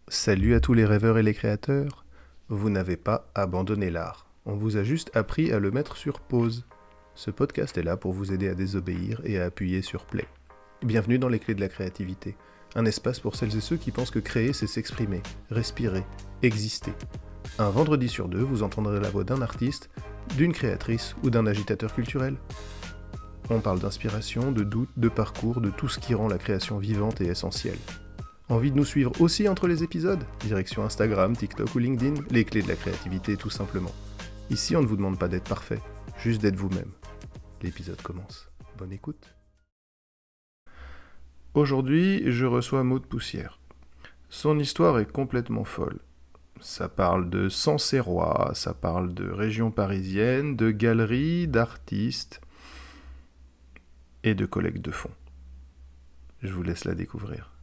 Salut à tous les rêveurs et les créateurs. Vous n'avez pas abandonné l'art. On vous a juste appris à le mettre sur pause. Ce podcast est là pour vous aider à désobéir et à appuyer sur play. Bienvenue dans les clés de la créativité. Un espace pour celles et ceux qui pensent que créer, c'est s'exprimer, respirer, exister. Un vendredi sur deux, vous entendrez la voix d'un artiste, d'une créatrice ou d'un agitateur culturel. On parle d'inspiration, de doute, de parcours, de tout ce qui rend la création vivante et essentielle. Envie de nous suivre aussi entre les épisodes ? Direction Instagram, TikTok ou LinkedIn, les clés de la créativité tout simplement. Ici, on ne vous demande pas d'être parfait, juste d'être vous-même. L'épisode commence. Bonne écoute. Aujourd'hui, je reçois Maud Poussière. Son histoire est complètement folle. Ça parle de Sancerrois, ça parle de région parisienne, de galeries, d'artistes et de collecte de fonds. Je vous laisse la découvrir.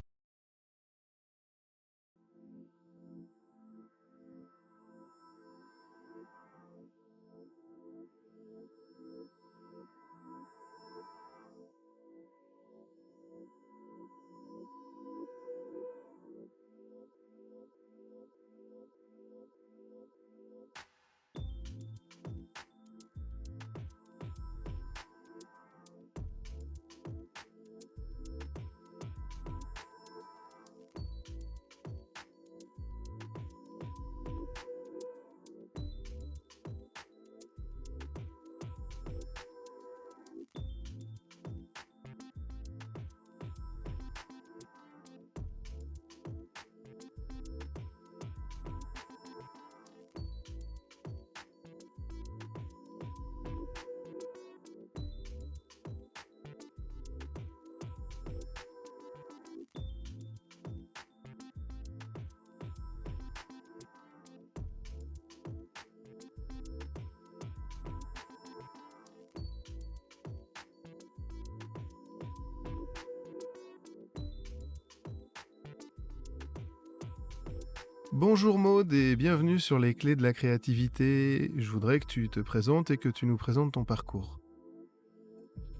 Bonjour Maud et bienvenue sur les clés de la créativité. Je voudrais que tu te présentes et que tu nous présentes ton parcours.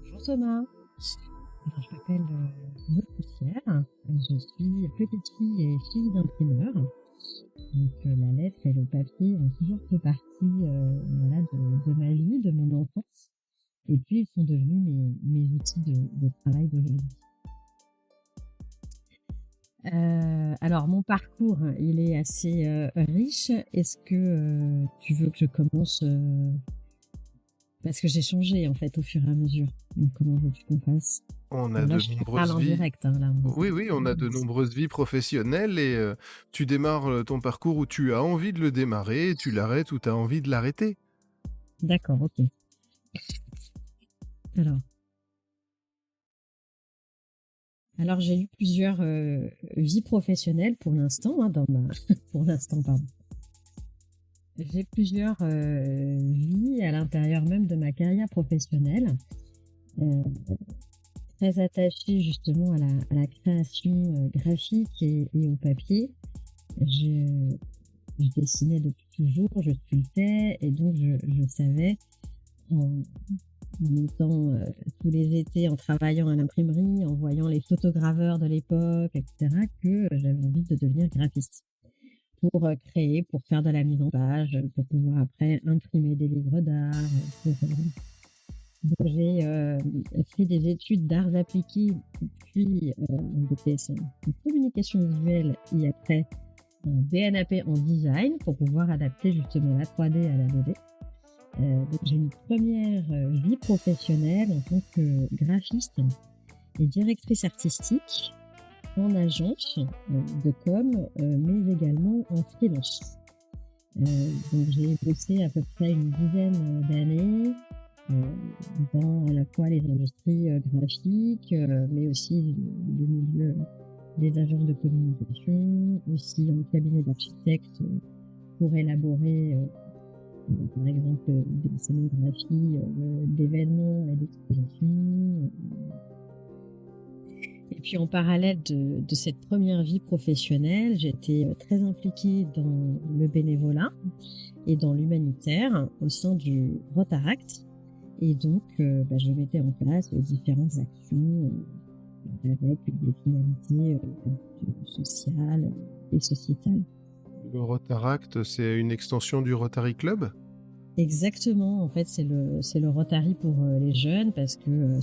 Bonjour Thomas, je m'appelle Maud Poussière, je suis petite fille et fille d'imprimeur. Donc la lettre et le papier ont toujours fait partie de ma vie, de mon enfance. Et puis ils sont devenus mes outils de travail d'aujourd'hui. Alors mon parcours, il est assez riche. Est-ce que tu veux que je commence parce que j'ai changé en fait au fur et à mesure. Donc comment veux-tu qu'on fasse? On a Bon, là, de je te parle nombreuses en vies. direct. Hein, là. Oui, on a de nombreuses vies professionnelles et tu démarres ton parcours où tu as envie de le démarrer et tu l'arrêtes où tu as envie de l'arrêter. D'accord, ok. Alors j'ai eu plusieurs vies professionnelles pour l'instant, pour l'instant, pardon. J'ai plusieurs vies à l'intérieur même de ma carrière professionnelle. Très attachée justement à la création graphique et au papier. Je dessinais depuis toujours, je sculptais et donc je savais en étant tous les étés, en travaillant à l'imprimerie, en voyant les photograveurs de l'époque, etc., que j'avais envie de devenir graphiste pour créer, pour faire de la mise en page, pour pouvoir après imprimer des livres d'art. Donc j'ai fait des études d'arts appliqués, puis un BTS en communication visuelle et après un DNAP en design pour pouvoir adapter justement la 3D à la 2D. Donc j'ai une première vie professionnelle en tant que graphiste et directrice artistique en agence de com, mais également en freelance. Donc j'ai bossé à peu près une dizaine d'années dans à la fois les industries graphiques, mais aussi le milieu des agences de communication, aussi en cabinet d'architectes pour élaborer par exemple des scénographies d'événements et d'expositions. Et puis en parallèle de cette première vie professionnelle, j'étais très impliquée dans le bénévolat et dans l'humanitaire au sein du Rotaract. Et donc je mettais en place différentes actions avec des finalités sociales et sociétales. Le Rotaract, c'est une extension du Rotary Club? Exactement, en fait, c'est le Rotary pour les jeunes parce que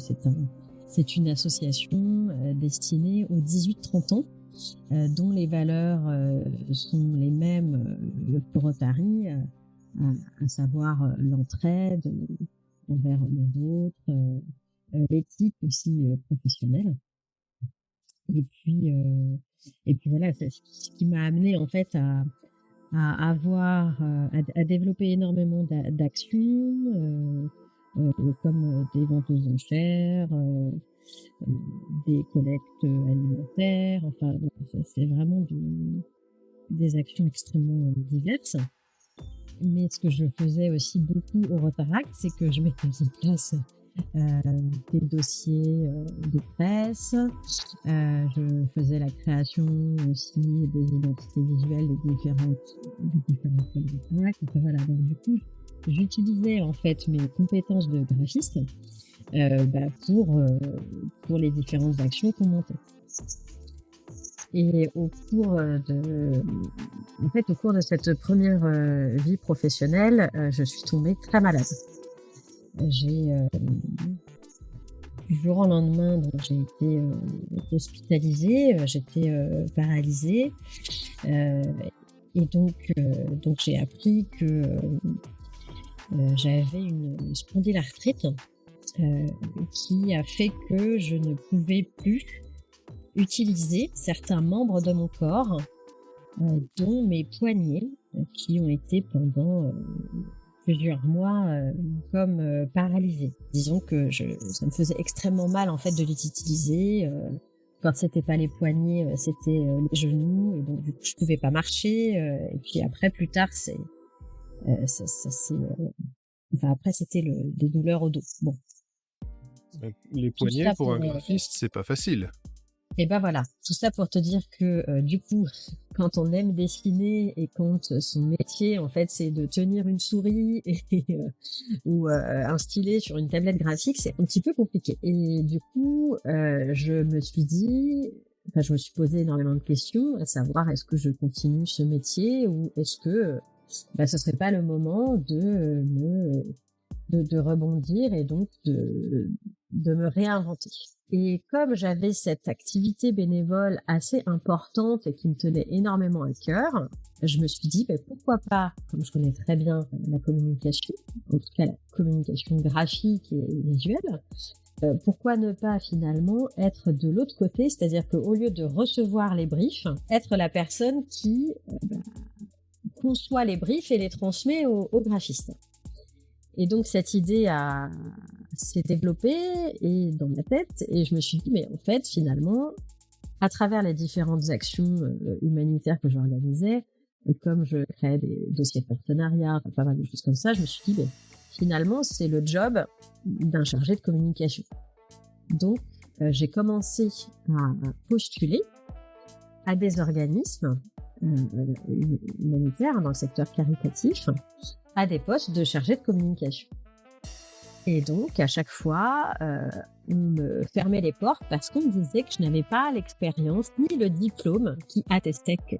c'est une association destinée aux 18-30 ans, dont les valeurs sont les mêmes que Rotary, à savoir l'entraide envers les autres, l'éthique aussi professionnelle. Et puis voilà, c'est ce qui m'a amené en fait à développer énormément d'actions, comme des ventes aux enchères, des collectes alimentaires. Enfin, c'est vraiment des actions extrêmement diverses. Mais ce que je faisais aussi beaucoup au Rotaract, c'est que je mettais en place des dossiers de presse. Je faisais la création aussi des identités visuelles des différentes salles de Rotaract. Enfin, voilà. Donc, du coup, j'utilisais en fait mes compétences de graphiste pour les différentes actions qu'on montait. Et au cours de cette première vie professionnelle, je suis tombée très malade. Du jour au lendemain, donc j'ai été hospitalisée, j'étais paralysée, et donc j'ai appris que j'avais une spondylarthrite qui a fait que je ne pouvais plus utiliser certains membres de mon corps, dont mes poignets, qui ont été pendant plusieurs mois comme paralysés. Disons que ça me faisait extrêmement mal en fait de les utiliser. Quand c'était pas les poignets, c'était les genoux, et donc du coup je pouvais pas marcher. Et puis après, plus tard, après c'était des douleurs au dos. Bon. Les poignets pour un graphiste, c'est pas facile. Et ben voilà, tout ça pour te dire que du coup, quand on aime dessiner et quand son métier en fait c'est de tenir une souris ou un stylet sur une tablette graphique, c'est un petit peu compliqué. Et du coup, je me suis posé énormément de questions, à savoir est-ce que je continue ce métier ou est-ce que ce serait pas le moment de rebondir et donc de me réinventer. Et comme j'avais cette activité bénévole assez importante et qui me tenait énormément à cœur, je me suis dit pourquoi pas, comme je connais très bien la communication, en tout cas la communication graphique et visuelle, pourquoi ne pas finalement être de l'autre côté, c'est-à-dire qu'au lieu de recevoir les briefs, être la personne qui conçoit les briefs et les transmet aux graphistes. Et donc cette idée s'est développée dans ma tête et je me suis dit mais en fait finalement à travers les différentes actions humanitaires que j'organisais, comme je créais des dossiers de partenariat, pas mal de choses comme ça, je me suis dit finalement c'est le job d'un chargé de communication. Donc j'ai commencé à postuler à des organismes humanitaires dans le secteur caritatif, à des postes de chargé de communication. Et donc, à chaque fois, on me fermait les portes parce qu'on me disait que je n'avais pas l'expérience ni le diplôme qui attestait que.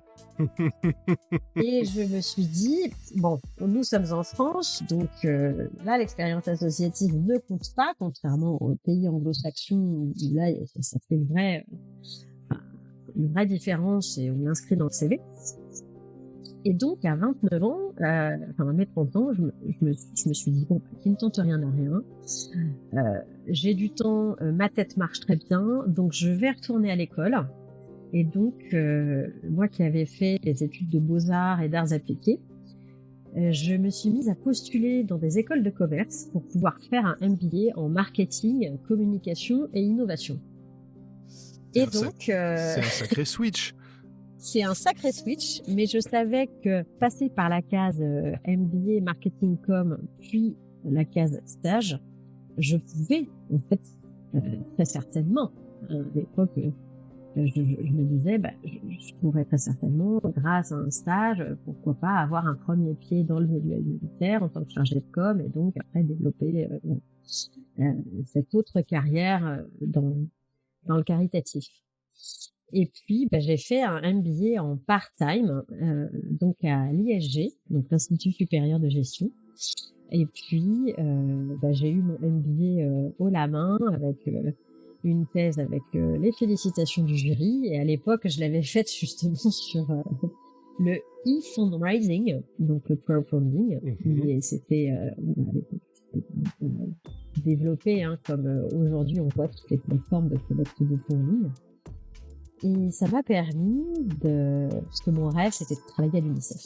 Et je me suis dit, bon, nous sommes en France, donc là, l'expérience associative ne compte pas, contrairement aux pays anglo-saxons où là, ça fait une vraie différence et on l'inscrit dans le CV. Et donc, à 29 ans, à mes 30 ans, je me suis dit, qui ne tente rien à rien. J'ai du temps, ma tête marche très bien, donc je vais retourner à l'école. Et donc, moi qui avais fait des études de beaux-arts et d'arts appliqués, je me suis mise à postuler dans des écoles de commerce pour pouvoir faire un MBA en marketing, communication et innovation. Et donc... c'est un sacré switch. C'est un sacré switch, mais je savais que passer par la case MBA, marketing com, puis la case stage, je pouvais, en fait, très certainement, à l'époque, je me disais, je pourrais très certainement, grâce à un stage, pourquoi pas avoir un premier pied dans le milieu humanitaire en tant que chargé de com, et donc après développer cette autre carrière dans dans le caritatif. Et puis, j'ai fait un MBA en part-time, donc à l'ISG, donc l'Institut supérieur de gestion. Et puis, j'ai eu mon MBA haut la main avec une thèse avec les félicitations du jury. Et à l'époque, je l'avais faite justement sur le e-fundraising, donc le crowdfunding. Et c'était développé, comme aujourd'hui on voit toutes les plateformes de collecte de fonds en ligne. Et ça m'a permis parce que mon rêve, c'était de travailler à l'UNICEF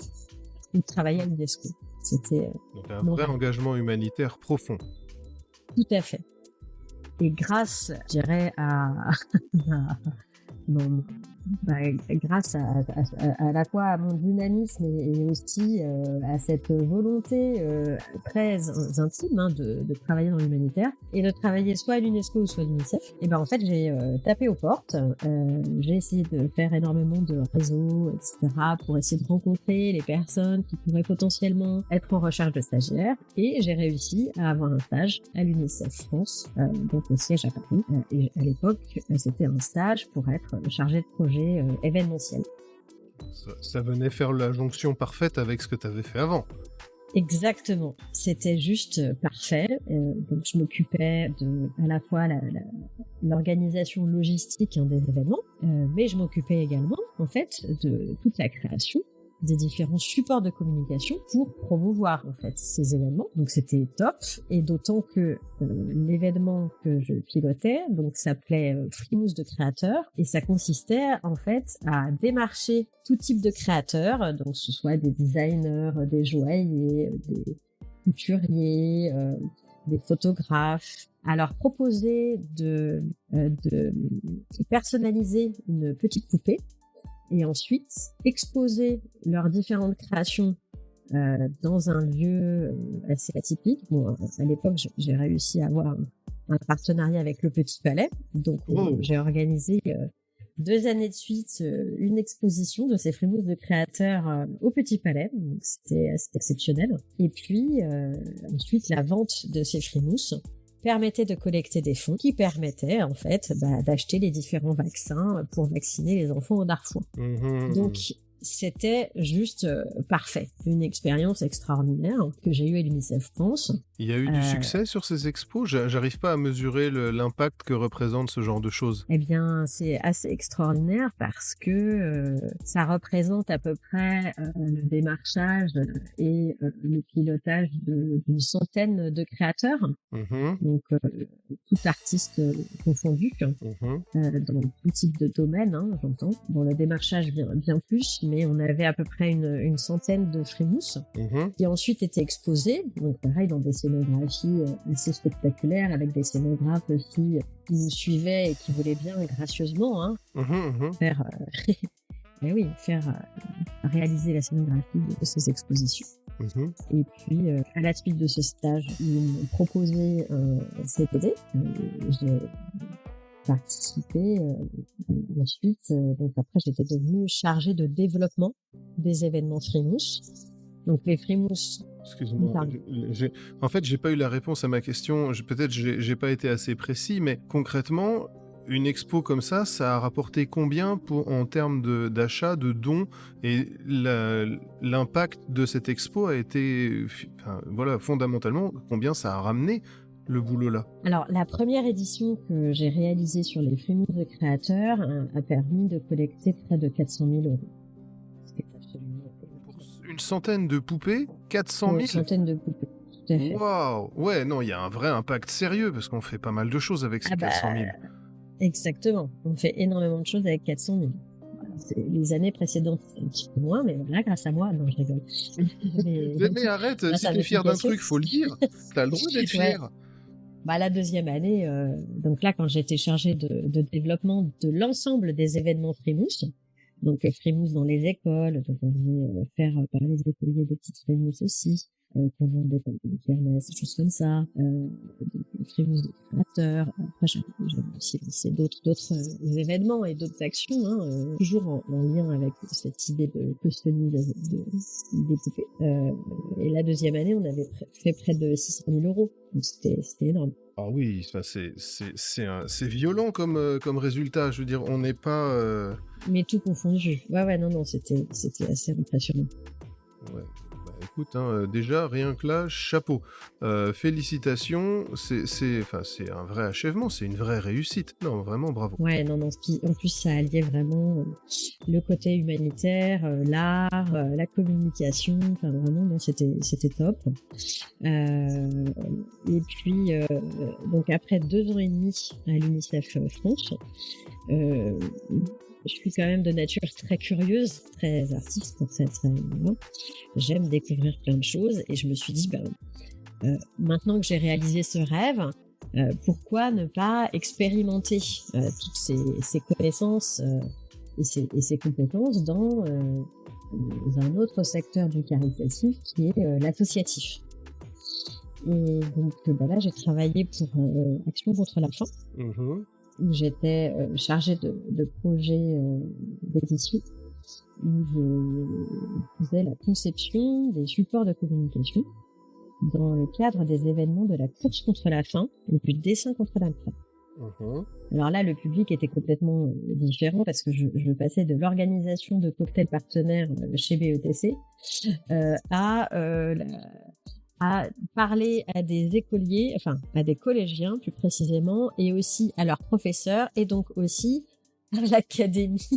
ou de travailler à l'UNESCO. C'était donc un vrai engagement humanitaire profond. Tout à fait. Et grâce, je dirais, grâce à la fois à mon dynamisme et aussi à cette volonté très intime de travailler dans l'humanitaire et de travailler soit à l'UNESCO ou soit à l'UNICEF, et en fait j'ai tapé aux portes, j'ai essayé de faire énormément de réseaux, etc. pour essayer de rencontrer les personnes qui pourraient potentiellement être en recherche de stagiaires, et j'ai réussi à avoir un stage à l'UNICEF France, donc au siège à Paris, et à l'époque c'était un stage pour être chargé de projet événementiel. Ça venait faire la jonction parfaite avec ce que tu avais fait avant. Exactement, c'était juste parfait. Donc je m'occupais de à la fois l'organisation logistique des événements, mais je m'occupais également en fait de toute la création des différents supports de communication pour promouvoir en fait ces événements. Donc c'était top, et d'autant que l'événement que je pilotais donc s'appelait Frimousse de créateurs, et ça consistait en fait à démarcher tout type de créateurs, donc ce soit des designers, des joailliers, des couturiers, des photographes, à leur proposer de personnaliser une petite poupée et ensuite exposer leurs différentes créations dans un lieu assez atypique. Bon, à l'époque, j'ai réussi à avoir un partenariat avec le Petit Palais, donc j'ai organisé 2 années de suite une exposition de ces frimousses de créateurs au Petit Palais, donc c'était exceptionnel. Et puis ensuite, la vente de ces frimousses permettait de collecter des fonds qui permettaient en fait d'acheter les différents vaccins pour vacciner les enfants au Darfour. Donc c'était juste parfait, une expérience extraordinaire que j'ai eue à l'UNICEF France. Il y a eu du succès sur ces expos? J'arrive pas à mesurer l'impact que représente ce genre de choses. Eh bien, c'est assez extraordinaire parce que ça représente à peu près le démarchage et le pilotage d'une centaine de créateurs, donc tout artiste confondu, dans tout type de domaine, j'entends. Bon, le démarchage bien plus, mais on avait à peu près une centaine de frimousses qui ensuite étaient exposées, donc pareil dans des scénographies assez spectaculaires, avec des scénographes aussi qui nous suivaient et qui voulaient bien gracieusement faire réaliser la scénographie de ces expositions. Et puis à la suite de ce stage, ils m'ont proposé un CDD. J'ai participé ensuite, donc après j'étais devenue chargée de développement des événements Frimousse. Donc les Frimousses. Excuse-moi, en fait j'ai pas eu la réponse à ma question, peut-être j'ai pas été assez précis, mais concrètement, une expo comme ça a rapporté combien en termes d'achat, de dons, et l'impact de cette expo a été, fondamentalement, combien ça a ramené le boulot là? Alors, la première édition que j'ai réalisée sur les Frimousses de créateurs a permis de collecter près de 400 000 euros. C'était absolument... Pour une centaine de poupées, 400 000? Une centaine de poupées, tout à fait. Waouh! Ouais, non, il y a un vrai impact sérieux, parce qu'on fait pas mal de choses avec ces 400 000. Exactement, on fait énormément de choses avec 400 000. Les années précédentes, un petit peu moins, mais là, grâce à moi, non, je rigole. Mais arrête, si t'es fier d'un truc, faut le dire. T'as le droit d'être fier. La deuxième année, donc là, quand j'étais chargée de développement de l'ensemble des événements Frimousse, donc Frimousse dans les écoles, donc on faisait faire par les écoliers des petites Frimousse aussi, pour vendre des kermesses, des choses comme ça, des fréroutes des créateurs. Après, j'avais aussi lancé d'autres événements et d'autres actions, toujours en lien avec cette idée de customie des poupées. Et la deuxième année, on avait fait près de 600 000 €. Donc c'était énorme. Ah oui, enfin, c'est violent comme résultat. Je veux dire, on n'est pas. Mais tout confondu. Ouais, non, c'était assez impressionnant. Ouais. Bah, écoute, déjà, rien que là, chapeau. Félicitations, c'est un vrai achèvement, c'est une vraie réussite. Non, vraiment, bravo. Ouais, non, en plus, ça alliait vraiment le côté humanitaire, l'art, la communication, enfin vraiment, non, c'était top. Et puis, donc après 2 ans et demi à l'UNICEF France, je suis quand même de nature très curieuse, très artiste, très. J'aime découvrir plein de choses et je me suis dit, maintenant que j'ai réalisé ce rêve, pourquoi ne pas expérimenter toutes ces connaissances et ces compétences dans un autre secteur du caritatif qui est l'associatif. Et donc là, j'ai travaillé pour Action contre la faim. Mmh. Où j'étais chargée de projets d'édition, où je faisais la conception des supports de communication dans le cadre des événements de la course contre la faim et du dessin contre la faim. Mmh. Alors là, le public était complètement différent parce que je passais de l'organisation de cocktails partenaires chez BETC à parler à des écoliers, enfin à des collégiens plus précisément, et aussi à leurs professeurs, et donc aussi à l'académie.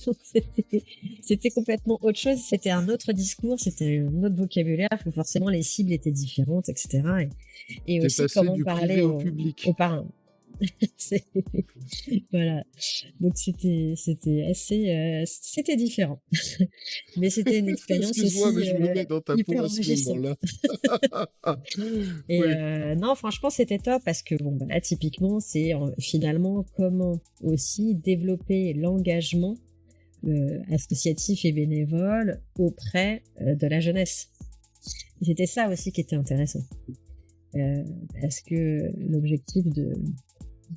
Donc c'était complètement autre chose, c'était un autre discours, c'était un autre vocabulaire, parce que forcément les cibles étaient différentes, etc. Et T'es aussi passé comment du parler privé au public. aux parents. Voilà, donc c'était assez c'était différent, mais c'était une expérience Excuse-moi, aussi mais je me mets dans ta peau hyper à ce enrichissante. moment-là. Et Oui. non, franchement, c'était top parce que là, typiquement, c'est finalement comment aussi développer l'engagement associatif et bénévole auprès de la jeunesse. Et c'était ça aussi qui était intéressant. Parce que l'objectif de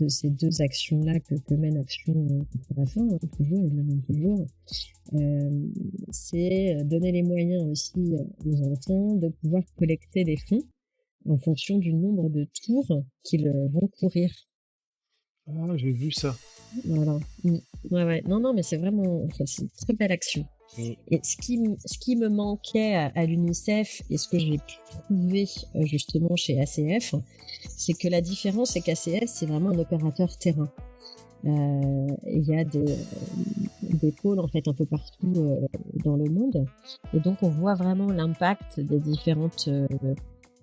ces deux actions-là que mène Action contre la faim, toujours, et même toujours, c'est donner les moyens aussi aux enfants de pouvoir collecter des fonds en fonction du nombre de tours qu'ils vont courir. Ah, j'ai vu ça. Voilà. Ouais. Non, mais c'est vraiment, c'est une très belle action. Et ce qui me manquait à l'UNICEF et ce que j'ai pu trouver justement chez ACF, c'est que la différence, c'est qu'ACF, c'est vraiment un opérateur terrain. Il y a des pôles en fait un peu partout dans le monde, et donc on voit vraiment l'impact des différentes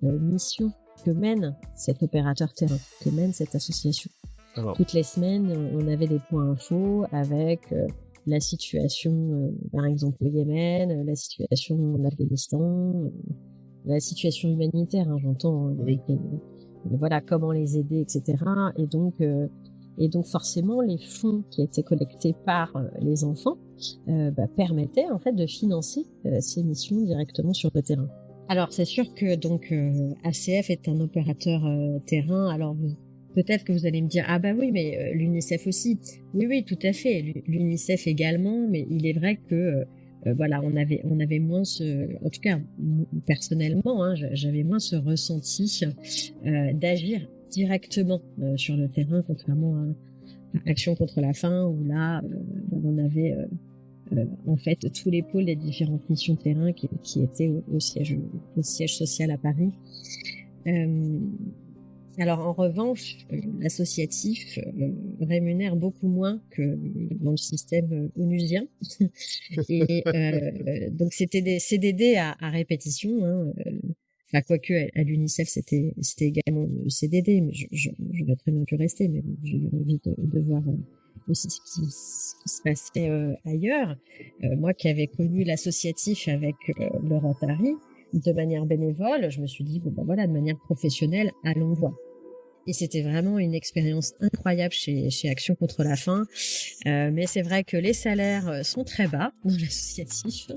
missions que mène cet opérateur terrain, que mène cette association. Alors, toutes les semaines, on avait des points infos avec la situation, par exemple au Yémen, la situation en Afghanistan, la situation humanitaire, j'entends, oui. Voilà, comment les aider, etc. Et donc forcément, les fonds qui étaient collectés par les enfants permettaient en fait de financer ces missions directement sur le terrain. Alors c'est sûr que donc ACF est un opérateur terrain. Alors peut-être que vous allez me dire ah bah oui, mais l'UNICEF aussi. Oui, tout à fait. L'UNICEF également, mais il est vrai que voilà, on avait moins en tout cas personnellement, j'avais moins ce ressenti d'agir directement sur le terrain, contrairement à Action contre la faim, où là on avait en fait tous les pôles des différentes missions de terrain qui étaient au siège social à Paris. Alors en revanche, l'associatif rémunère beaucoup moins que dans le système onusien. Et donc c'était des CDD à répétition. Enfin, quoique à l'UNICEF c'était également le CDD, mais j'aurais très bien pu rester, mais j'ai eu envie de voir aussi ce qui se passait ailleurs. Moi qui avais connu l'associatif avec le Rotary de manière bénévole, je me suis dit voilà, de manière professionnelle, allons voir. Et c'était vraiment une expérience incroyable chez Action contre la faim. Mais c'est vrai que les salaires sont très bas dans l'associatif.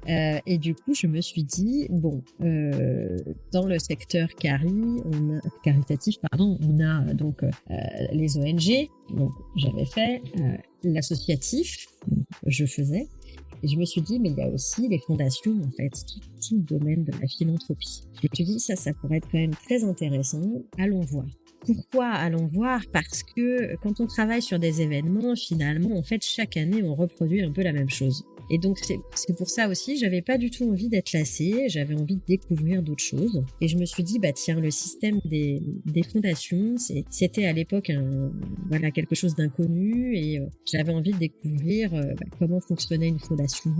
Et du coup, je me suis dit, dans le secteur caritatif, on a donc les ONG. Donc, j'avais fait l'associatif, je faisais. Et je me suis dit, mais il y a aussi les fondations, en fait, tout le domaine de la philanthropie. Je me suis dit, ça pourrait être quand même très intéressant. Allons voir. Pourquoi allons voir? Parce que quand on travaille sur des événements, finalement, en fait, chaque année, on reproduit un peu la même chose. Et donc, c'est pour ça aussi, j'avais pas du tout envie d'être lassée, j'avais envie de découvrir d'autres choses. Et je me suis dit, tiens, le système des fondations, c'était à l'époque quelque chose d'inconnu, et j'avais envie de découvrir comment fonctionnait une fondation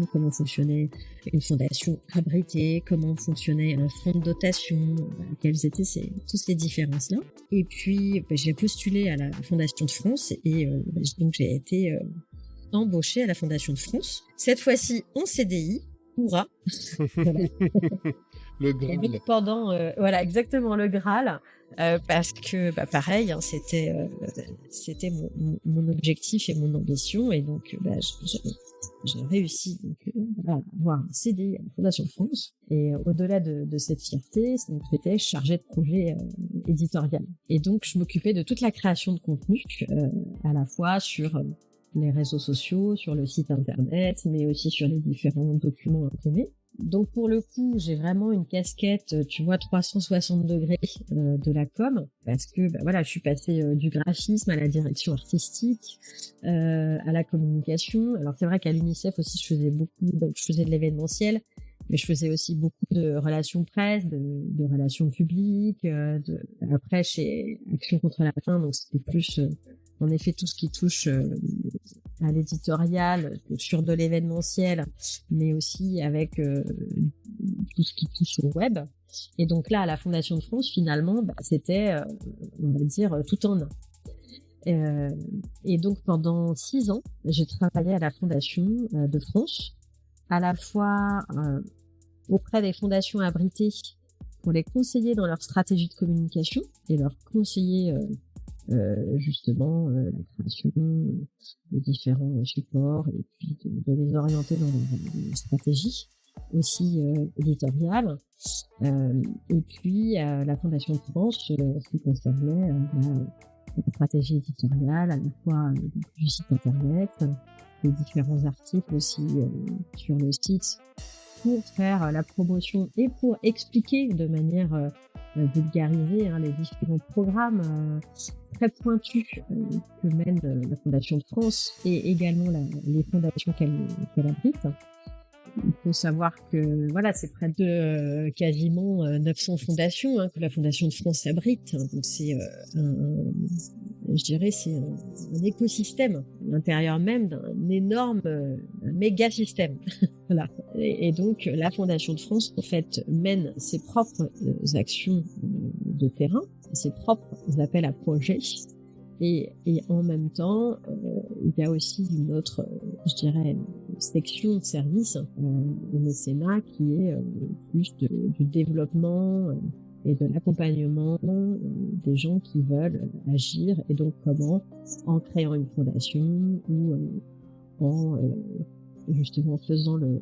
abritée, comment fonctionnait un fonds de dotation, quelles étaient toutes ces différences-là. Et puis, j'ai postulé à la Fondation de France, et donc j'ai été embauchée à la Fondation de France. Cette fois-ci en CDI, hurrah. Voilà. Le Graal. Donc pendant, exactement, le Graal, parce que pareil, hein, c'était mon objectif et mon ambition, et donc j'ai réussi à avoir un CDI à la Fondation de France. Et au-delà de cette fierté, j'étais chargée de projet éditorial. Et donc, je m'occupais de toute la création de contenu, à la fois sur les réseaux sociaux, sur le site internet, mais aussi sur les différents documents imprimés. Donc, pour le coup, j'ai vraiment une casquette, 360 degrés de la com, parce que je suis passée du graphisme à la direction artistique, à la communication. Alors, c'est vrai qu'à l'UNICEF aussi, je faisais de l'événementiel, mais je faisais aussi beaucoup de relations presse, de relations publiques. Après, chez Action contre la faim, donc c'était plus en effet tout ce qui touche à l'éditorial, sur de l'événementiel, mais aussi avec tout ce qui touche au web. Et donc là, à la Fondation de France, finalement, c'était, on va dire, tout en un. Et donc pendant 6 ans, j'ai travaillé à la Fondation de France, à la fois auprès des fondations abritées pour les conseiller dans leur stratégie de communication et leur conseiller justement la création de différents supports, et puis de les orienter dans les stratégies aussi éditoriales, et puis la Fondation de France qui concernait la stratégie éditoriale, à la fois du site internet, les différents articles aussi sur le site, pour faire la promotion et pour expliquer de manière vulgarisée les différents programmes très pointus que mène la Fondation de France, et également les fondations qu'elle abrite. Il faut savoir que c'est près de quasiment 900 fondations que la Fondation de France abrite. Donc c'est c'est un écosystème à l'intérieur même d'un énorme méga système. Voilà. Et donc la Fondation de France, en fait, mène ses propres actions de terrain, ses propres appels à projets. Et en même temps, il y a aussi une autre, section de service, au mécénat, qui est plus du développement et de l'accompagnement des gens qui veulent agir. Et donc comment, en créant une fondation ou en justement faisant le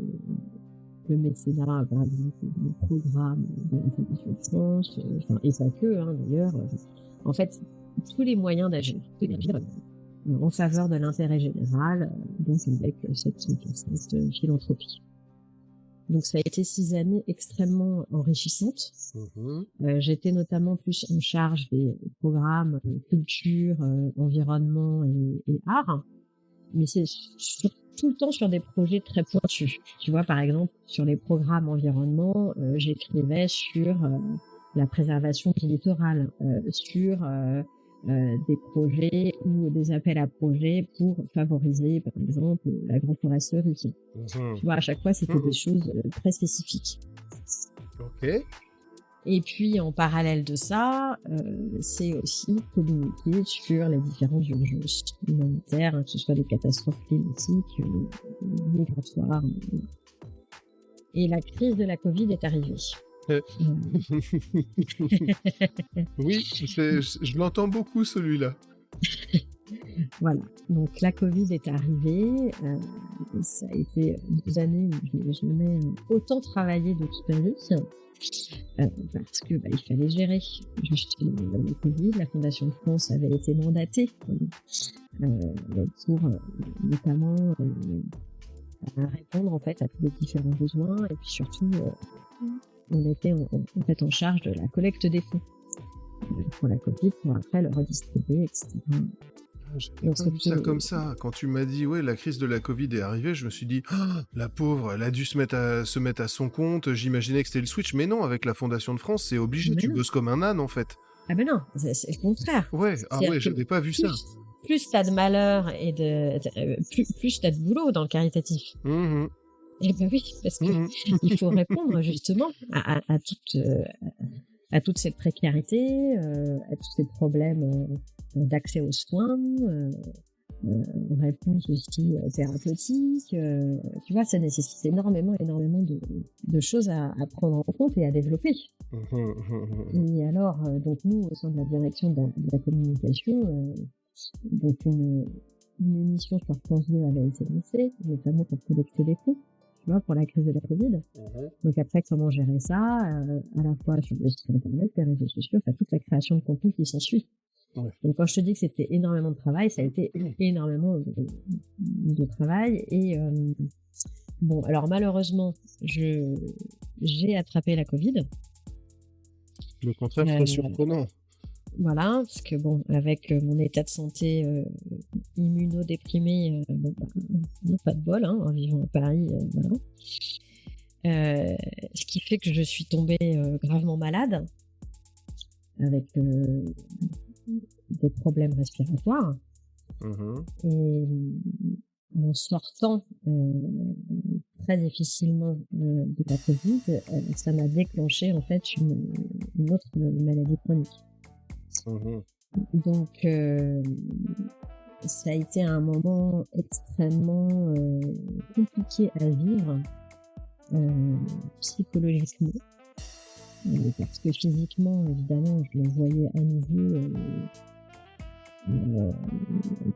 mécénat, par exemple, le programme de la Fondation de France, et pas que, d'ailleurs. En fait, tous les moyens d'agir en faveur de l'intérêt général, donc avec cette philanthropie. Donc ça a été 6 années extrêmement enrichissantes. J'étais notamment plus en charge des programmes culture, environnement et art, mais c'est tout le temps sur des projets très pointus. Tu vois, par exemple, sur les programmes environnement, j'écrivais sur la préservation du littoral, sur des projets ou des appels à projets pour favoriser, par exemple, l'agroforesterie. Tu vois, à chaque fois, c'était des choses très spécifiques. Ok. Et puis, en parallèle de ça, c'est aussi communiquer sur les différentes urgences humanitaires, que ce soit des catastrophes climatiques, migratoires. Et la crise de la Covid est arrivée. Oui, je l'entends beaucoup celui-là. Voilà. Donc la Covid est arrivée. Ça a été 2 années où je n'ai jamais autant travaillé de toute ma vie. Parce que il fallait gérer justement le Covid. La Fondation de France avait été mandatée pour notamment répondre en fait à tous les différents besoins et puis surtout on était en fait en charge de la collecte des fonds pour la Covid pour après le redistribuer, etc. J'ai pas vu ça comme ça. Quand tu m'as dit, ouais, la crise de la Covid est arrivée, je me suis dit, ah, la pauvre, elle a dû se mettre à son compte. J'imaginais que c'était le switch, mais non, avec la Fondation de France, c'est obligé. Tu bosses comme un âne, en fait. Ah ben non, c'est le contraire. Ouais, j'avais pas vu ça. Plus t'as de malheur et plus t'as de boulot dans le caritatif. Eh ben oui, parce que il faut répondre justement à toute cette précarité, à tous ces problèmes d'accès aux soins, réponse aussi thérapeutique. Tu vois, ça nécessite énormément de choses à prendre en compte et à développer. Et alors, donc nous, au sein de la direction de la communication, donc une émission sur France 2 avait été lancée, notamment pour collecter des fonds, tu vois, pour la crise de la Covid. Donc après, comment gérer ça, à la fois sur le site internet, les réseaux sociaux, enfin toute la création de contenu qui s'ensuit. Ouais. Donc quand je te dis que c'était énormément de travail, ça a été énormément de travail. Et bon, alors malheureusement, j'ai attrapé la Covid. Le contraire serait surprenant. Voilà, parce que bon, avec mon état de santé immunodéprimé, pas de bol, en vivant à Paris, voilà. Ce qui fait que je suis tombée gravement malade, avec des problèmes respiratoires. Et en sortant très difficilement de la Covid, ça m'a déclenché en fait une autre maladie chronique. Donc ça a été un moment extrêmement compliqué à vivre psychologiquement, parce que physiquement évidemment je le voyais à nouveau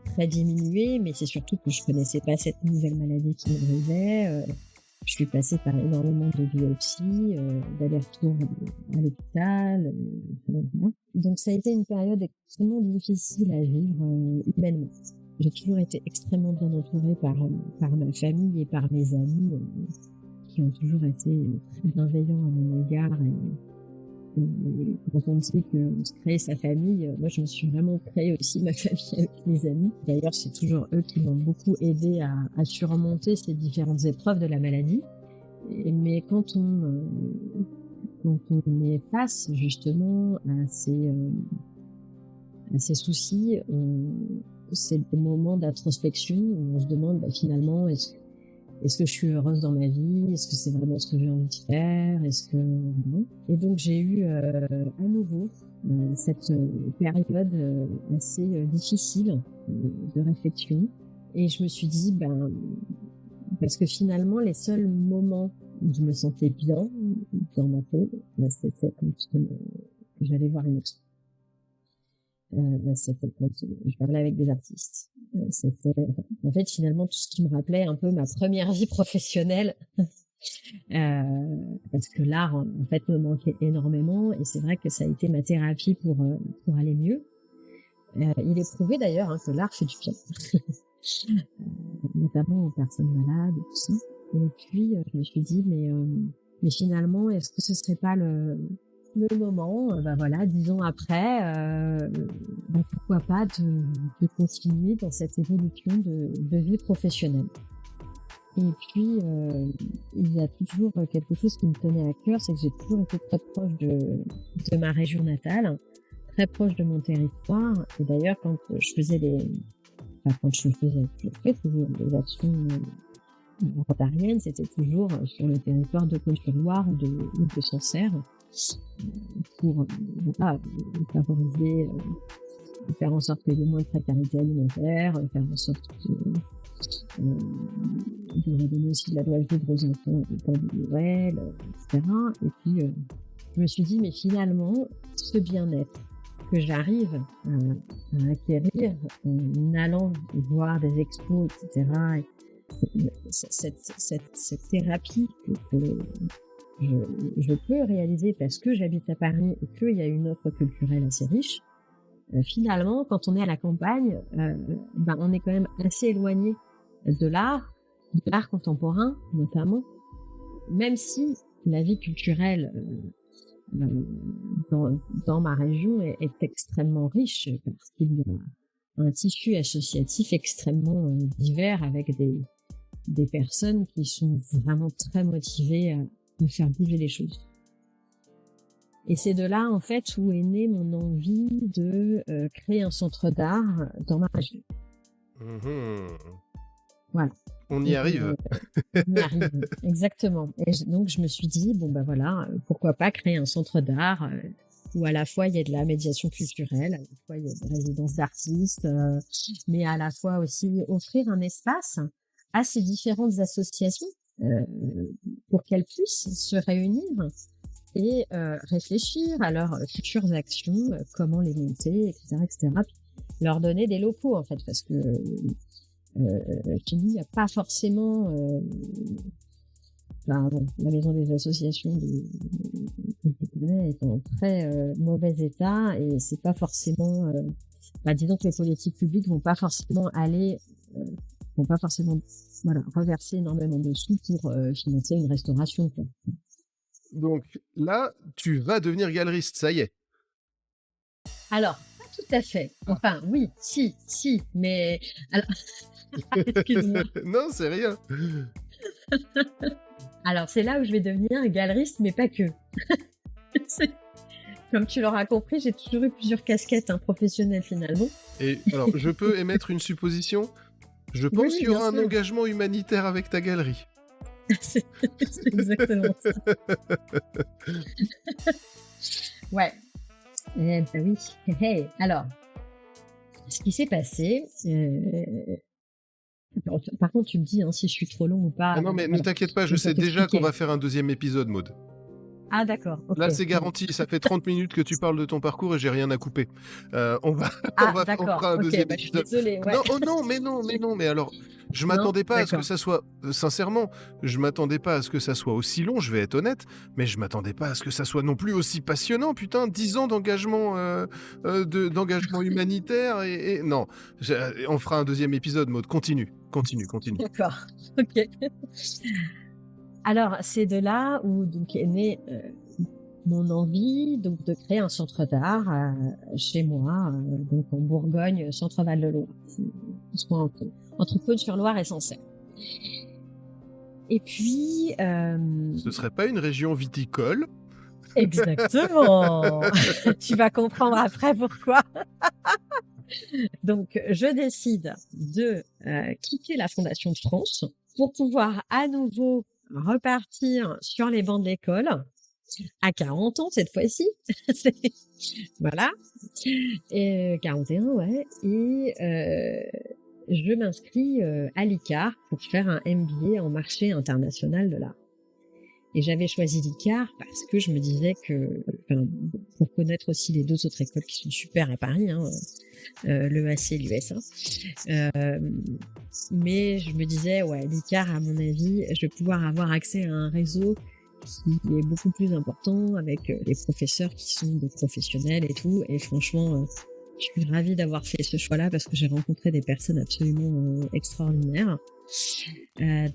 très diminué, mais c'est surtout que je connaissais pas cette nouvelle maladie qui m'arrivait. Je suis passée par énormément de biopsies, d'allers-retours à l'hôpital. Donc ça a été une période extrêmement difficile à vivre humainement. J'ai toujours été extrêmement bien entourée par ma famille et par mes amis qui ont toujours été très bienveillants à mon égard. Et quand on dit qu'on se crée sa famille, moi je me suis vraiment créé aussi ma famille avec mes amis. D'ailleurs, c'est toujours eux qui m'ont beaucoup aidé à surmonter ces différentes épreuves de la maladie. Mais quand on est face justement à ces soucis, c'est le moment d'introspection où on se demande finalement est-ce que je suis heureuse dans ma vie? Est-ce que c'est vraiment ce que j'ai envie de faire? Et donc j'ai eu à nouveau cette période assez difficile de réflexion. Et je me suis dit, parce que finalement les seuls moments où je me sentais bien dans ma peau, c'était quand j'allais voir une expo. C'était quand je parlais avec des artistes. C'était en fait finalement tout ce qui me rappelait un peu ma première vie professionnelle, parce que l'art en fait me manquait énormément et c'est vrai que ça a été ma thérapie pour aller mieux. Il est prouvé d'ailleurs que l'art fait du bien, notamment aux personnes malades et tout ça. Et puis je me suis dit mais finalement est-ce que ce serait pas le moment, 10 ans après, pourquoi pas de continuer dans cette évolution de vie professionnelle. Et puis, il y a toujours quelque chose qui me tenait à cœur, c'est que j'ai toujours été très proche de ma région natale, très proche de mon territoire. Et d'ailleurs, quand je fais toujours des actions rotariennes, c'était toujours sur le territoire de Côte-sur-Loire ou de Sancerre, pour favoriser, faire en sorte qu'il y ait moins de précarité alimentaire, faire en sorte de redonner aussi de la joie de vivre aux enfants au temps de Noël, etc. Et puis, je me suis dit, mais finalement, ce bien-être que j'arrive à acquérir en allant voir des expos, etc., cette thérapie que je peux réaliser parce que j'habite à Paris et qu'il y a une offre culturelle assez riche, finalement, quand on est à la campagne, on est quand même assez éloigné de l'art contemporain notamment, même si la vie culturelle dans ma région est extrêmement riche parce qu'il y a un tissu associatif extrêmement divers avec des personnes qui sont vraiment très motivées à faire bouger les choses. Et c'est de là, en fait, où est née mon envie de créer un centre d'art dans ma région. Voilà. On y arrive. On y arrive, exactement. Et donc, je me suis dit, pourquoi pas créer un centre d'art où à la fois il y a de la médiation culturelle, à la fois il y a des résidences d'artistes, mais à la fois aussi offrir un espace à ces différentes associations pour qu'elles puissent se réunir et réfléchir à leurs futures actions, comment les monter, etc., etc. Puis leur donner des locaux, en fait, parce que chez nous, il n'y a pas forcément... la maison des associations que je connais est en très mauvais état et c'est pas forcément... disons que les politiques publiques vont pas forcément reverser énormément de sous pour financer une restauration, quoi. Donc là, tu vas devenir galeriste, ça y est. Alors, pas tout à fait. Enfin, oui, si, mais... Alors... Excuse-moi. Non, c'est rien. Alors, c'est là où je vais devenir galeriste, mais pas que. Comme tu l'auras compris, j'ai toujours eu plusieurs casquettes professionnelles, finalement. Et alors, je peux émettre une supposition ? Je pense qu'il y aura un engagement humanitaire avec ta galerie. c'est exactement ça. Ouais. Oui. Hey. Alors, ce qui s'est passé... Par contre, tu me dis si je suis trop long ou pas. Ah non, mais ne t'inquiète pas, je sais déjà qu'on va faire un deuxième épisode, Maud. Ah d'accord. Okay. Là, c'est garanti. Ça fait 30 minutes que tu parles de ton parcours et j'ai rien à couper. On fera un deuxième épisode. Je suis désolée. Ouais. Non, mais alors, je m'attendais pas à ce que ça soit... Sincèrement, je m'attendais pas à ce que ça soit aussi long, je vais être honnête, mais je m'attendais pas à ce que ça soit non plus aussi passionnant. Putain, 10 ans d'engagement humanitaire et... Non, on fera un deuxième épisode, Maud. Continue. D'accord, ok. Alors, c'est de là où donc est née mon envie donc de créer un centre d'art chez moi, donc en Bourgogne, centre Val-de-Loire, entre Cosne-sur-Loire et Sancerre. Et puis... Ce serait pas une région viticole ? Exactement. Tu vas comprendre après pourquoi. Donc, je décide de quitter la Fondation de France pour pouvoir à nouveau repartir sur les bancs de l'école à 40 ans cette fois-ci. Voilà. Et 41, ouais. Et je m'inscris à l'ICAR pour faire un MBA en marché international de l'art. Et j'avais choisi l'ICAR parce que je me disais que, pour connaître aussi les deux autres écoles qui sont super à Paris, l'EAC et l'USA, mais je me disais, l'ICAR, à mon avis, je vais pouvoir avoir accès à un réseau qui est beaucoup plus important avec les professeurs qui sont des professionnels et tout. Et franchement, je suis ravie d'avoir fait ce choix-là parce que j'ai rencontré des personnes absolument extraordinaires.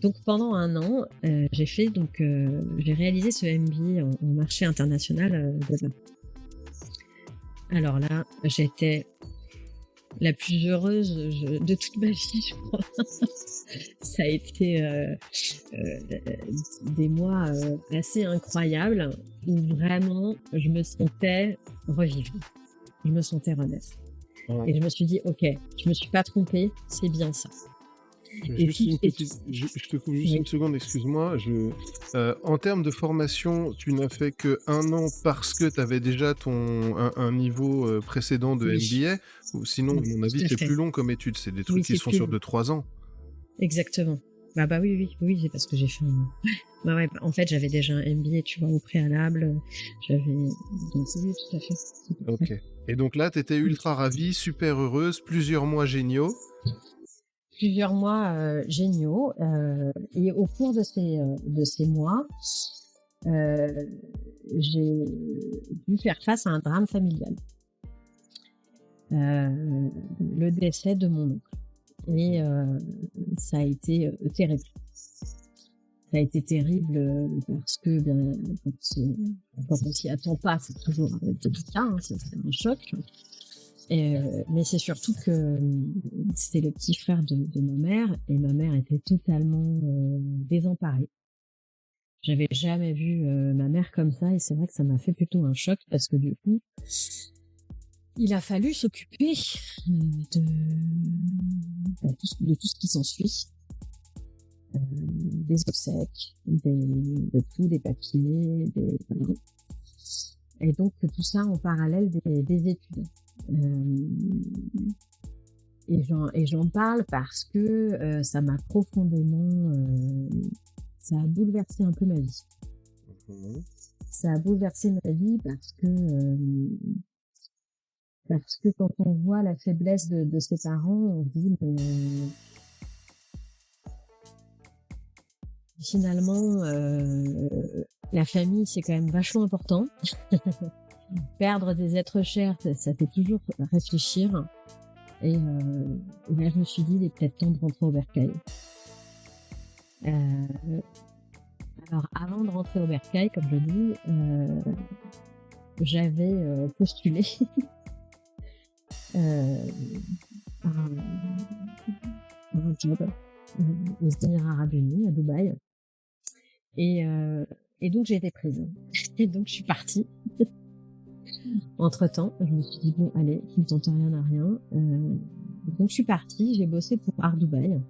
Donc pendant un an, j'ai réalisé ce MBA en marché international de l'art. Alors là, j'étais la plus heureuse de toute ma vie, je crois. Ça a été des mois assez incroyables où vraiment je me sentais revivre. Je me sentais renaître. Ouais. Et je me suis dit, ok, je me suis pas trompée, c'est bien ça. Je te coupe juste une seconde, excuse-moi. En termes de formation, tu n'as fait que 1 an parce que tu avais déjà un niveau précédent de MBA, ou sinon, à mon avis, c'est plus long comme étude. C'est des trucs qui sont sur 2-3 ans. exactement. Bah oui, c'est parce que j'ai fait un... Ouais, en fait, j'avais déjà un MBA, tu vois, au préalable. J'avais... Donc oui, tout à fait. Ok. Et donc là, tu étais ultra ravie, super heureuse, plusieurs mois géniaux. Plusieurs mois géniaux. Et au cours de ces mois, j'ai dû faire face à un drame familial. Le décès de mon oncle. Et ça a été terrible. Ça a été terrible parce que quand on s'y attend pas, c'est toujours délicat, hein, c'est un choc. Mais c'est surtout que c'était le petit frère de ma mère et ma mère était totalement désemparée. J'avais jamais vu ma mère comme ça et c'est vrai que ça m'a fait plutôt un choc parce que du coup, il a fallu s'occuper de tout ce qui s'ensuit. Des obsèques, de tout, des papiers, voilà. Et donc tout ça en parallèle des études. Et j'en parle parce que ça m'a profondément, ça a bouleversé un peu ma vie. Ça a bouleversé ma vie parce que quand on voit la faiblesse de ses parents, on se dit finalement, la famille, c'est quand même vachement important. Perdre des êtres chers, ça fait toujours réfléchir. Et là, je me suis dit, il est peut-être temps de rentrer au bercail. Alors, avant de rentrer au bercail, comme je dis, j'avais postulé un job aux Émirats Arabes Unis, à Dubaï. Et donc, j'ai été prise. Et donc, je suis partie. Entre-temps, je me suis dit, bon, allez, qui ne tente rien à rien. Donc, je suis partie, j'ai bossé pour Art Dubaï.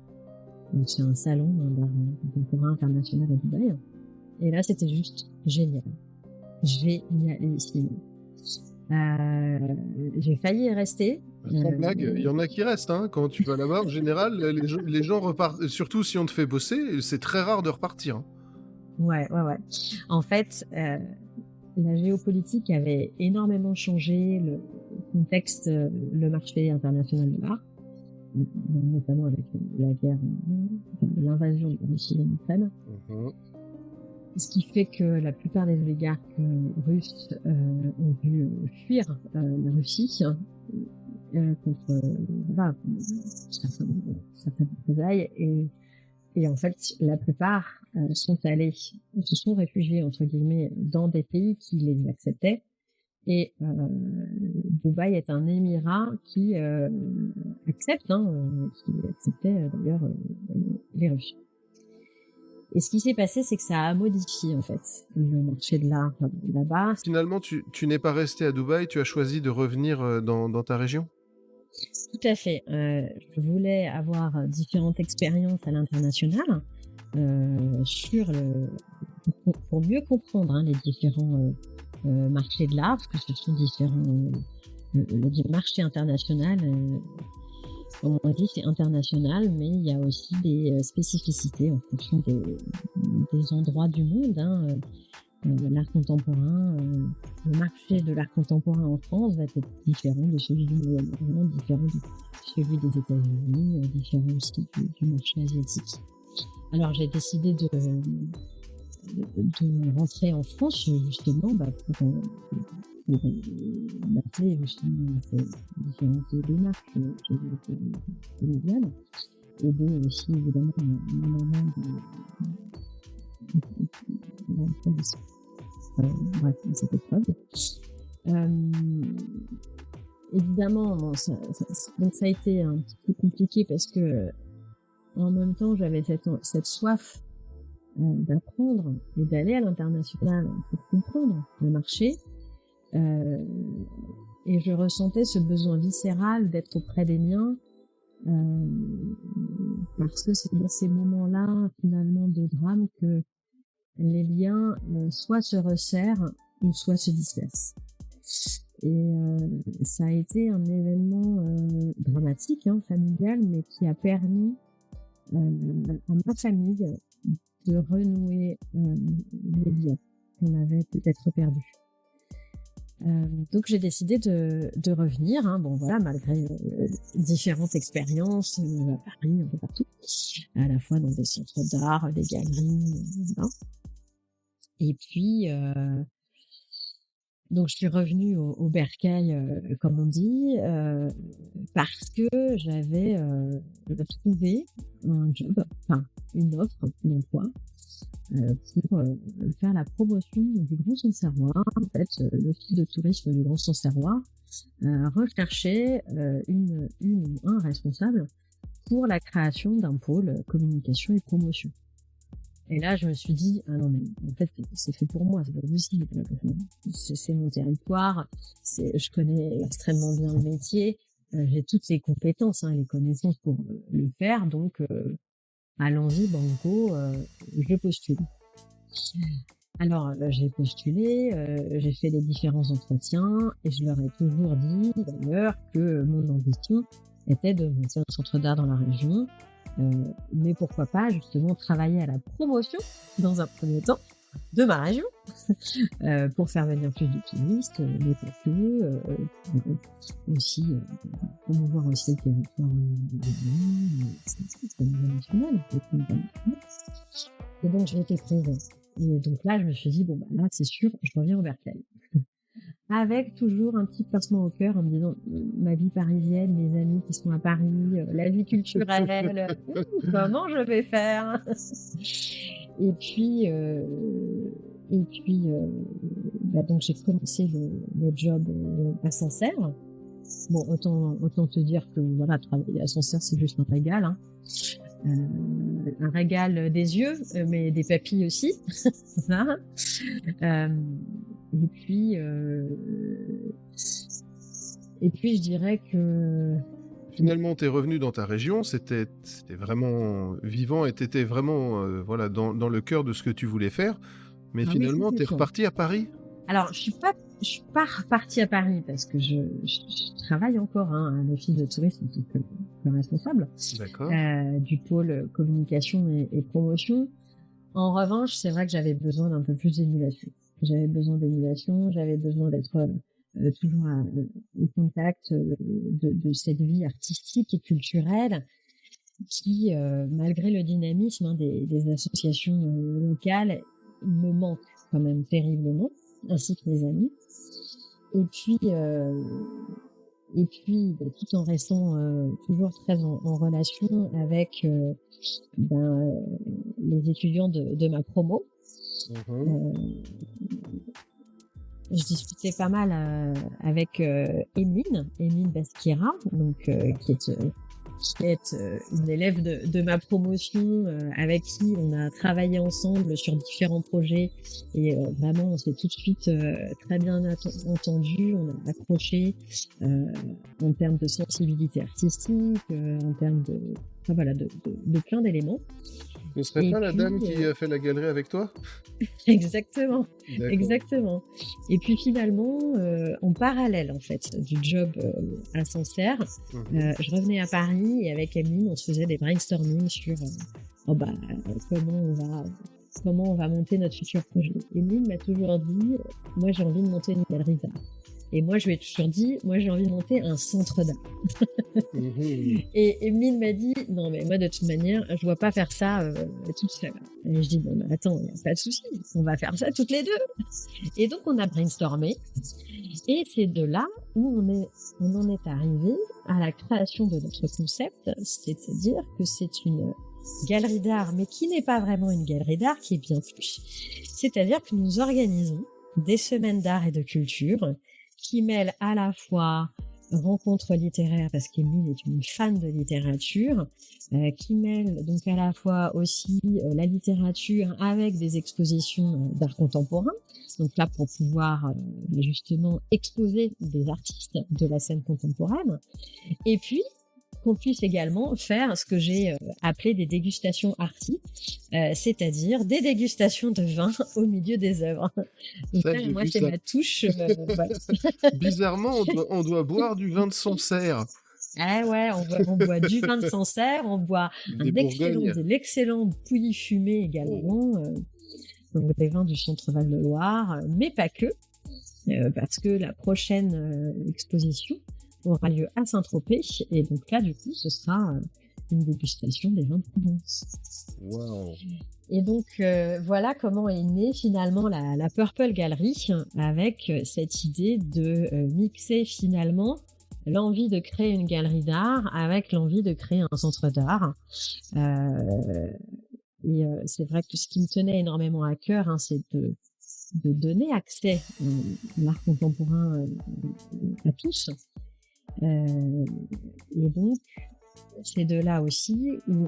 Donc, c'est un salon d'art contemporain international à Dubaï. Et là, c'était juste génial. Génialissime. J'ai failli y rester. Sans blague, il y en a qui restent, hein. Quand tu vas là-bas, en général, les gens repartent. Surtout si on te fait bosser, c'est très rare de repartir. Hein. Ouais. En fait, la géopolitique avait énormément changé le contexte, le marché international de l'art, notamment avec la guerre, l'invasion de la Russie en Ukraine. Ce qui fait que la plupart des oligarques russes ont dû fuir la Russie contre certaines représailles. Et en fait, la plupart se sont réfugiés, entre guillemets, dans des pays qui les acceptaient. Et Dubaï est un émirat qui acceptait d'ailleurs les Russes. Et ce qui s'est passé, c'est que ça a modifié en fait le marché de l'art là-bas. Finalement, tu n'es pas resté à Dubaï, tu as choisi de revenir dans ta région ? Tout à fait. Je voulais avoir différentes expériences à l'international pour mieux comprendre les différents marchés de l'art, parce que ce sont différents. Le marché international, comme on dit, c'est international, mais il y a aussi des spécificités en fonction des endroits du monde. L'art contemporain, le marché de l'art contemporain en France va être différent de celui du Moyen-Orient, différent de celui des États-Unis, différent aussi du marché asiatique. Alors j'ai décidé de rentrer en France justement pour m'appeler justement ces différentes démarches familiales, aider aussi évidemment ma maman bref, cette épreuve. Évidemment, donc ça a été un petit peu compliqué parce que en même temps, j'avais cette soif d'apprendre et d'aller à l'international pour comprendre le marché. Et je ressentais ce besoin viscéral d'être auprès des miens parce que c'est dans ces moments-là, finalement, de drame que les liens soit se resserrent ou soit se dispersent. Et ça a été un événement dramatique, familial, mais qui a permis à ma famille de renouer les liens qu'on avait peut-être perdus. Donc j'ai décidé de revenir, hein, bon voilà, malgré différentes expériences à Paris, un peu partout, à la fois dans des centres d'art, des galeries, voilà. Et puis donc je suis revenue au bercail, comme on dit, parce que j'avais trouvé un job, enfin une offre d'emploi pour faire la promotion du Grand Sancerrois. En fait, l'office de tourisme du Grand Sancerrois recherchait une ou un responsable pour la création d'un pôle communication et promotion. Et là, je me suis dit, ah non, mais en fait, c'est fait pour moi, c'est pas possible. C'est mon territoire, je connais extrêmement bien le métier, j'ai toutes les compétences, hein, les connaissances pour le faire, donc allons-y, banco, je postule. Alors, j'ai postulé, j'ai fait les différents entretiens, et je leur ai toujours dit, d'ailleurs, que mon ambition était de monter un centre d'art dans la région, mais pourquoi pas justement travailler à la promotion dans un premier temps de ma région pour faire venir plus de touristes, mais pas que, pour aussi promouvoir aussi le territoire national. Et donc j'ai été prise. Et donc là je me suis dit bon bah là c'est sûr je reviens au bercail. Avec toujours un petit pincement au cœur en me disant ma vie parisienne, mes amis qui sont à Paris, la vie culturelle, comment je vais faire? Et puis donc j'ai commencé le job à Sancerre. Bon, autant te dire que voilà, travailler à Sancerre c'est juste un régal, hein. Un régal des yeux, mais des papilles aussi. Voilà. Et puis je dirais que Finalement, t'es revenu dans ta région, c'était vraiment vivant et t'étais vraiment voilà, dans le cœur de ce que tu voulais faire. Mais ah oui, finalement, c'est t'es sûr. reparti à Paris. Alors je suis pas repartie à Paris parce que je travaille encore hein, à l'office de tourisme en tant que responsable D'accord. du pôle communication et promotion. En revanche, c'est vrai que j'avais besoin d'un peu plus d'émulation. J'avais besoin d'être toujours au contact de cette vie artistique et culturelle qui, malgré le dynamisme hein, des associations locales, me manque quand même terriblement, ainsi que mes amis. Et puis tout en restant toujours très en relation avec les étudiants de ma promo. Je discutais pas mal avec Emeline Basquiera, donc qui est une élève de ma promotion, avec qui on a travaillé ensemble sur différents projets et vraiment on s'est tout de suite très bien entendu, on a accroché en termes de sensibilité artistique, en termes de plein d'éléments. Ce serait pas la dame qui a fait la galerie avec toi? Exactement, D'accord. exactement. Et puis finalement, en parallèle en fait du job à Sancerre, je revenais à Paris et avec Emeline, on se faisait des brainstorming sur comment on va monter notre futur projet. Emeline m'a toujours dit, moi j'ai envie de monter une galerie d'art. Et moi, je lui ai toujours dit, moi, j'ai envie de monter un centre d'art. Et Emeline m'a dit, non, mais moi, de toute manière, je vois pas faire ça toute seule. Et je dis, bon, mais attends, y a pas de souci, on va faire ça toutes les deux. Et donc, on a brainstormé. Et c'est de là où on en est arrivé à la création de notre concept, c'est-à-dire que c'est une galerie d'art, mais qui n'est pas vraiment une galerie d'art, qui est bien plus. C'est-à-dire que nous organisons des semaines d'art et de culture qui mêle à la fois rencontres littéraires, parce qu'Emeline est une fan de littérature, qui mêle donc à la fois aussi la littérature avec des expositions d'art contemporain, donc là pour pouvoir justement exposer des artistes de la scène contemporaine, et puis qu'on puisse également faire ce que j'ai appelé des dégustations arty, c'est-à-dire des dégustations de vin au milieu des œuvres. Donc Ça, là, moi, c'est ma touche. Voilà. Bizarrement, on doit boire du vin de Sancerre. Ah ouais, on boit du vin de Sancerre, on boit Des Bourgognes. de l'excellent Pouilly fumé également, donc des vins du centre Val de Loire, mais pas que, parce que la prochaine exposition aura lieu à Saint-Tropez, et donc là, du coup, ce sera une dégustation des vins de Provence. Waouh. Et donc, voilà comment est née finalement la Purple Gallery, avec cette idée de mixer finalement l'envie de créer une galerie d'art avec l'envie de créer un centre d'art. C'est vrai que ce qui me tenait énormément à cœur, hein, c'est de donner accès à l'art contemporain à tous. Et donc, c'est de là aussi où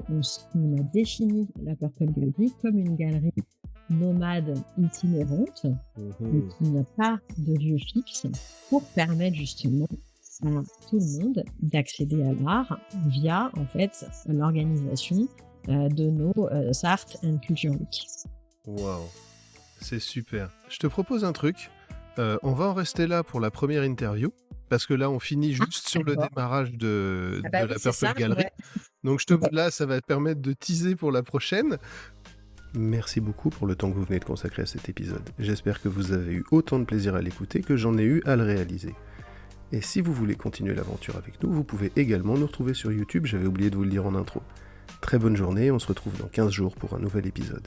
on a défini la Purple Gallery comme une galerie nomade itinérante, mais qui n'a pas de lieu fixe, pour permettre justement à tout le monde d'accéder à l'art via en fait l'organisation de nos Art and Culture Week. Waouh, c'est super. Je te propose un truc. On va en rester là pour la première interview, parce que là on finit juste sur le démarrage de la Purple Gallery. Ouais. Donc là, ça va te permettre de teaser pour la prochaine. Merci beaucoup pour le temps que vous venez de consacrer à cet épisode. J'espère que vous avez eu autant de plaisir à l'écouter que j'en ai eu à le réaliser. Et si vous voulez continuer l'aventure avec nous, vous pouvez également nous retrouver sur YouTube, j'avais oublié de vous le dire en intro. Très bonne journée, on se retrouve dans 15 jours pour un nouvel épisode.